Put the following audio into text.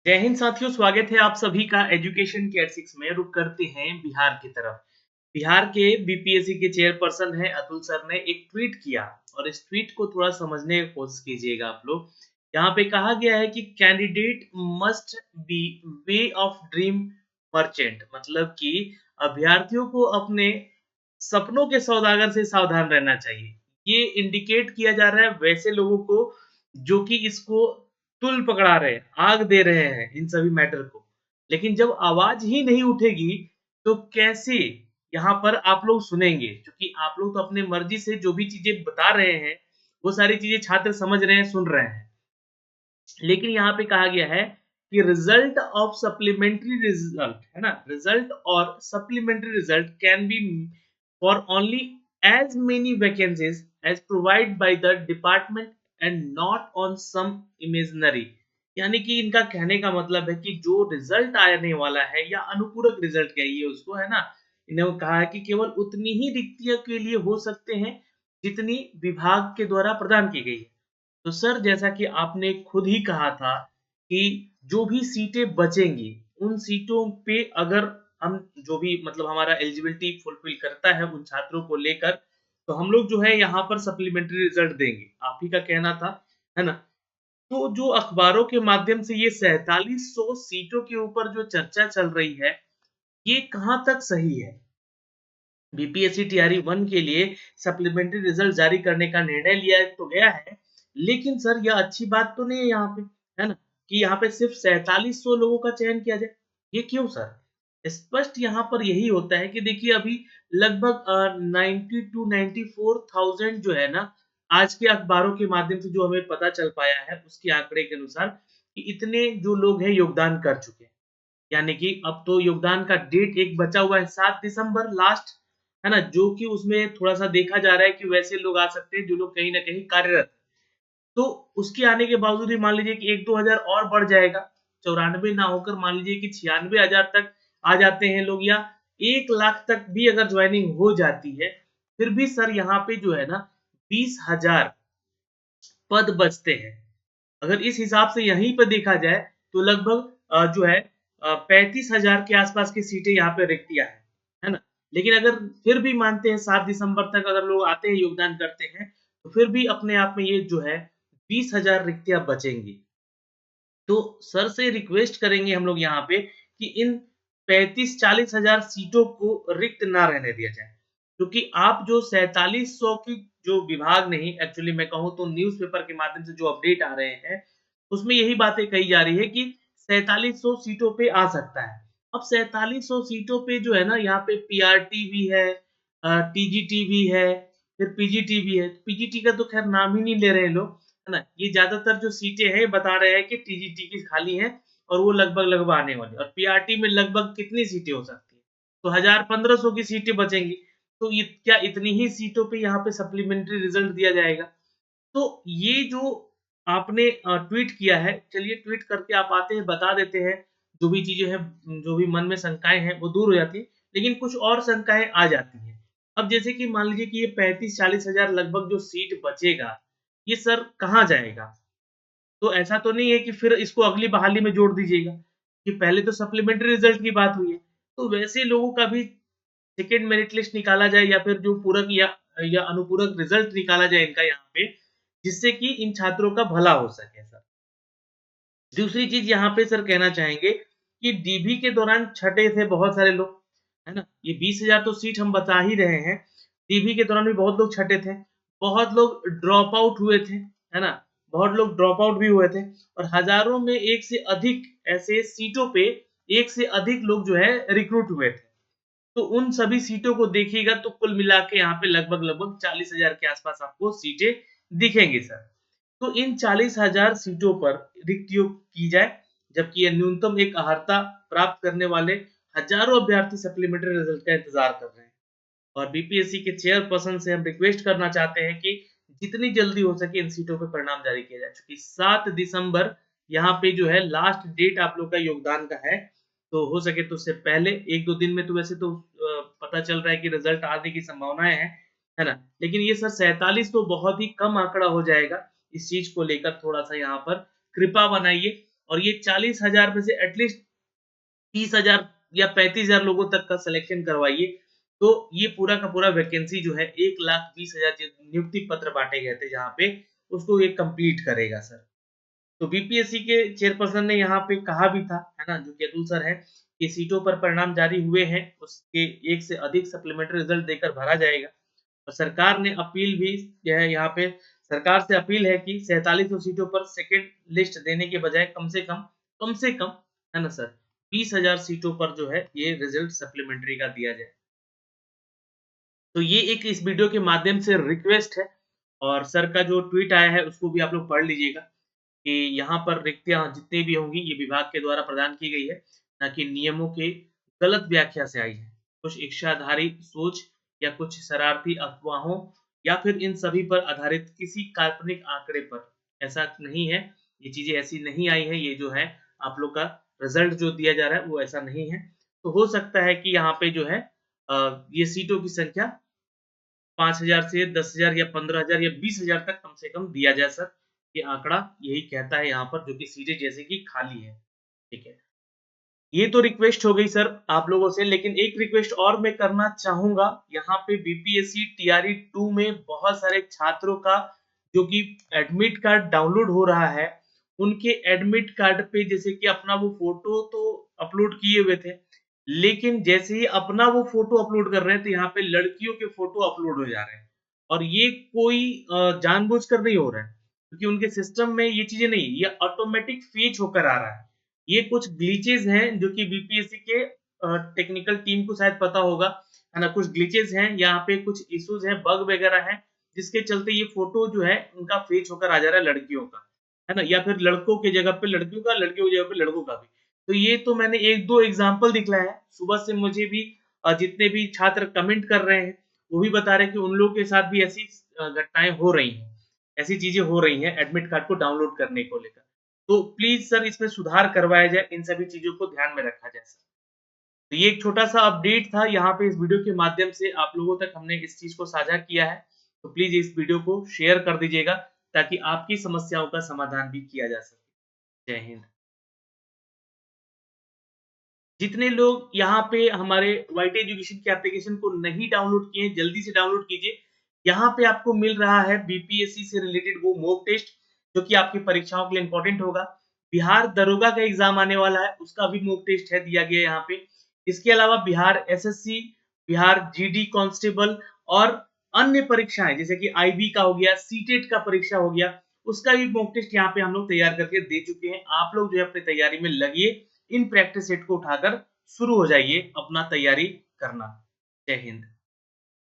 जय हिंद साथियों, स्वागत है आप सभी का एजुकेशन केयर 6 में। रुक करते हैं बिहार की तरफ। बिहार के बीपीएससी के चेयरपर्सन है अतुल सर ने एक ट्वीट किया और इस ट्वीट को थोड़ा समझने की कोशिश कीजिएगा आप लोग। यहाँ पे कहा गया है कि candidate must be way of dream merchant, मतलब कि अभ्यर्थियों को अपने सपनों के सौदागर से सावधान रहना चाहिए। ये इंडिकेट किया जा रहा है वैसे लोगों को जो कि इसको तुल पकड़ा रहे हैं, आग दे रहे हैं इन सभी मैटर को। लेकिन जब आवाज ही नहीं उठेगी तो कैसे यहाँ पर आप लोग सुनेंगे? क्योंकि आप लोग तो अपने मर्जी से जो भी चीजें बता रहे हैं, वो सारी चीजें छात्र समझ रहे हैं, सुन रहे हैं। लेकिन यहाँ पे कहा गया है कि रिजल्ट ऑफ सप्लीमेंट्री रिजल्ट, है ना, रिजल्ट और supplementary result can be for only as many vacancies as provide by the department and not on some imaginary. यानी कि इनका कहने का मतलब है कि जो रिजल्ट आने वाला है या अनुपूरक रिजल्ट कहिए उसको, है ना, इन्होंने कहा है कि केवल उतनी ही रिक्तियों के लिए हो सकते हैं जितनी विभाग के द्वारा प्रदान की गई है। तो सर, जैसा कि आपने खुद ही कहा था कि जो भी सीटें बचेंगी, उन सीटों पे अगर हम जो भी मतलब हमारा एलिजिबिलिटी फुलफिल करता है उन छात्रों को लेकर, तो हम लोग जो है यहाँ पर सप्लीमेंट्री रिजल्ट देंगे। आप ही का कहना था, है ना? तो जो अखबारों के माध्यम से ये 4700 सीटों के ऊपर जो चर्चा चल रही है, ये कहाँ तक सही है? बीपीएससी टीआरई 1 के लिए सप्लीमेंट्री रिजल्ट जारी करने का निर्णय लिया तो गया है, लेकिन सर यह अच्छी बात तो नहीं है यहाँ पे, है ना? कि यहाँ पे सिर्फ 4700 लोगों का चयन किया जाए। ये क्यों सर? स्पष्ट यहाँ पर यही होता है कि देखिए अभी लगभग 90 टू 94,000 जो है ना, आज के अखबारों के माध्यम से जो हमें पता चल पाया है, उसके आंकड़े के अनुसार कि इतने जो लोग हैं योगदान कर चुके हैं। यानी कि अब तो योगदान का डेट एक बचा हुआ है 7 दिसंबर लास्ट, है ना? जो कि उसमें थोड़ा-सा देखा जा रहा है कि वैसे लोग आ सकते हैं जो लोग कहीं न कहीं कार्यरत। तो उसके आने के बावजूद भी मान लीजिए कि 1-2 हज़ार और बढ़ जाएगा। 94 ना होकर मान लीजिए कि 96,000 तक आ जाते हैं लोग, या 1 लाख तक भी अगर जॉइनिंग हो जाती है, फिर भी सर यहाँ पे जो है ना 20,000 पद बचते हैं। अगर इस हिसाब से यहीं पे देखा जाए तो लगभग जो है 35,000 के आसपास की सीटें यहाँ पे रिक्तियाँ हैं, है ना? लेकिन अगर फिर भी मानते हैं 7 दिसंबर तक अगर लोग आते हैं, योगदान करते हैं, तो फिर भी अपने आप में ये जो है 20,000 रिक्तियाँ बचेंगी। तो सर से रिक्वेस्ट करेंगे हम लोग यहाँ पे कि इन 35-40 हजार सीटों को रिक्त ना रहने दिया जाए, क्योंकि आप जो 4700 की जो विभाग नहीं, एक्चुअली मैं कहूँ तो न्यूज़पेपर के माध्यम से जो अपडेट आ रहे हैं, उसमें यही बातें कही जा रही है कि 4700 सीटों पे आ सकता है। अब 4700 सीटों पे जो है ना, यहाँ पे पीआरटी भी है, टीजीटी भी है, फिर पीजीटी भी है। पीजीटी का तो खैर नाम ही नहीं ले रहे हैं लोग, है ना? ये ज़्यादातर जो सीटें हैं बता रहे हैं कि टीजीटी की खाली हैं और वो लगभग-लगभग आने वाली है, और पीआरटी में लगभग कितनी सीटें हो सकती हैं? तो 1000-1500 की सीटें बचेंगी। तो ये क्या इतनी ही सीटों पे यहाँ पे सप्लीमेंट्री रिजल्ट दिया जाएगा? तो ये जो आपने ट्वीट किया है, चलिए ट्वीट करके आप आते हैं, बता देते हैं, जो भी चीज़ें हैं, जो भी मन में शंकाएँ हैं, वो दूर हो जाती हैं, लेकिन कुछ और शंकाएँ आ जाती हैं। अब जैसे कि मान लीजिए कि ये 35-40 हज़ार लगभग जो सीट बचेगा, ये सर कहाँ जाएगा? तो ऐसा तो नहीं है कि फिर इसको अगली बहाली में जोड़ दीजिएगा, कि पहले तो सप्लीमेंट्री रिजल्ट की बात हुई है, तो वैसे लोगों का भी सेकंड मेरिट लिस्ट निकाला जाए, या फिर जो पूरक या अनुपूरक रिजल्ट निकाला जाए इनका यहाँ पे, जिससे कि इन छात्रों का भला हो सके सर। दूसरी चीज़ यहाँ पे सर कहना चाहेंगे कि डीबी के दौरान छँटे थे बहुत सारे लोग, है ना? ये 20,000 तो सीट हम बता ही रहे हैं। डीबी के दौरान भी बहुत लोग छँटे थे, बहुत लोग ड्रॉप आउट हुए थे, है ना? बहुत लोग ड्रॉप आउट भी हुए थे, और हज़ारों में एक से अधिक ऐसे सीटों पे एक से अधिक लोग जो है रिक्रूट हुए थे। तो उन सभी सीटों को देखिएगा तो कुल मिला के यहाँ पे लगभग-लगभग 40,000 के आस-पास आपको सीटें दिखेंगी सर। तो इन 40,000 सीटों पर रिक्तियों की जाए, जबकि ये न्यूनतम एक अर्हता प्राप्त करने वाले हज़ारों अभ्यर्थी सप्लीमेंट्री रिजल्ट का इंतज़ार कर रहे हैं। और बीपीएससी के चेयरपर्सन से हम रिक्वेस्ट करना चाहते हैं कि जितनी जल्दी हो सके इन सीटों पे परिणाम जारी किया जाए, क्योंकि 7 दिसंबर यहाँ पे जो है लास्ट डेट आप लोग का योगदान का है। तो हो सके तो उससे पहले 1-2 दिन में तो वैसे तो पता चल रहा है कि रिजल्ट आने की संभावनाएँ हैं, है ना? लेकिन ये सर 47 तो बहुत ही कम आंकड़ा हो जाएगा। इस चीज़ को लेकर थोड़ा-सा यहाँ पर कृपा बनाइए, और ये 40,000 में से एटलीस्ट 30,000 या 35,000 लोगों तक का सिलेक्शन करवाइए, तो ये पूरा का पूरा वैकेंसी जो है 1,20,000 जो नियुक्ति पत्र बाँटे गए थे जहाँ पे, उसको ये कंप्लीट करेगा सर। तो बीपीएससी के चेयरपर्सन ने यहाँ पे कहा भी था, है ना, जो कि अतुल सर हैं, कि सीटों पर परिणाम जारी हुए हैं, उसके एक से अधिक सप्लीमेंट्री रिजल्ट देकर भरा जाएगा। और सरकार ने अपील भी जो है यहाँ पे सरकार से अपील है कि 4700 सीटों पर सेकंड लिस्ट देने के बजाय कम से कम, है ना सर, 20,000 सीटों पर जो है ये रिजल्ट सप्लीमेंट्री का दिया जाए। तो ये एक इस वीडियो के माध्यम से रिक्वेस्ट है और सर का जो ट्वीट आया है उसको भी आप लोग पढ़ लीजिएगा कि यहाँ पर रिक्तियाँ जितनी भी होंगी ये विभाग के द्वारा प्रदान की गई है, ना कि नियमों के गलत व्याख्या से आई है। कुछ इच्छाधारी सोच या कुछ शरारती अफवाहों या फिर इन सभी पर आधारित किसी काल्पनिक आंकड़े पर, ऐसा नहीं है। ये चीज़ें ऐसी नहीं आई है, ये जो है आप लोग का रिज़ल्ट जो दिया जा रहा है वो ऐसा नहीं है। तो हो सकता है कि यहाँ पे जो है ये सीटों की संख्या 5,000 से 10,000 या 15,000 या 20,000 तक कम से कम दिया जाए सर। ये आंकड़ा यही कहता है यहाँ पर जो कि सीटें जैसे कि खाली है। ठीक है। ये तो रिक्वेस्ट हो गई सर आप लोगों से, लेकिन एक रिक्वेस्ट और मैं करना चाहूँगा। यहाँ पे बीपीएससी टीआरई 2 में बहुत सारे छात्रों का जो कि एडमिट कार्ड डाउनलोड हो रहा है, उनके एडमिट कार्ड पे जैसे कि अपना वो फ़ोटो तो अपलोड किए हुए थे, लेकिन जैसे ही अपना वो फ़ोटो अपलोड कर रहे हैं, तो यहाँ पे लड़कियों के फ़ोटो अपलोड हो जा रहे हैं। और ये कोई जानबूझकर नहीं हो रहा है, क्योंकि उनके सिस्टम में ये चीज़ें नहीं, ये ऑटोमैटिक फेच होकर आ रहा है। ये कुछ ग्लिचेज़ हैं जो कि बीपीएससी के टेक्निकल टीम को शायद पता होगा, है ना? कुछ ग्लिचेज़ हैं, यहाँ पे कुछ इश्यूज़ हैं, बग वगैरह हैं, जिसके चलते ये फ़ोटो जो है उनका फेच होकर आ जा रहा है लड़कियों का, है ना? या फिर लड़कों की जगह पे लड़कियों का, लड़कियों की जगह पे लड़कों का भी। तो ये तो मैंने 1-2 एग्ज़ाम्पल दिखलाए हैं। सुबह से मुझे भी जितने भी छात्र कमेंट कर रहे हैं, वो भी बता रहे हैं कि उन लोगों के साथ भी ऐसी घटनाएँ हो रही हैं। ऐसी चीज़ें हो रही हैं एडमिट कार्ड को डाउनलोड करने को लेकर। तो प्लीज़ सर इसमें सुधार करवाया जाए, इन सभी चीज़ों को ध्यान में रखा जाए सर। तो ये एक छोटा-सा अपडेट था यहाँ पे इस वीडियो के माध्यम से आप लोगों तक हमने इस चीज़ को साझा किया है। तो प्लीज़ इस वीडियो को शेयर कर दीजिएगा ताकि आपकी समस्याओं का समाधान भी किया जा सके। जय हिंद। जितने लोग यहाँ पे हमारे वाईटी एजुकेशन के एप्लीकेशन को नहीं डाउनलोड किए हैं, जल्दी से डाउनलोड कीजिए। यहाँ पे आपको मिल रहा है बीपीएससी से रिलेटेड वो मॉक टेस्ट जो कि आपकी परीक्षाओं के लिए इम्पोर्टेंट होगा। बिहार दरोगा का एग्ज़ाम आने वाला है, उसका भी मॉक टेस्ट है दिया गया है यहाँ पे। इसके अलावा Bihar SSC, Bihar GD constable और अन्य परीक्षाएँ जैसे कि आईबी का हो गया, सीटेट का परीक्षा हो गया, उसका भी मॉक टेस्ट यहाँ पे हम लोग तैयार करके दे चुके हैं। आप लोग जो है अपनी तैयारी में लगिए। इन प्रैक्टिस सेट को उठाकर शुरू हो जाइए अपना तैयारी करना। जय हिंद।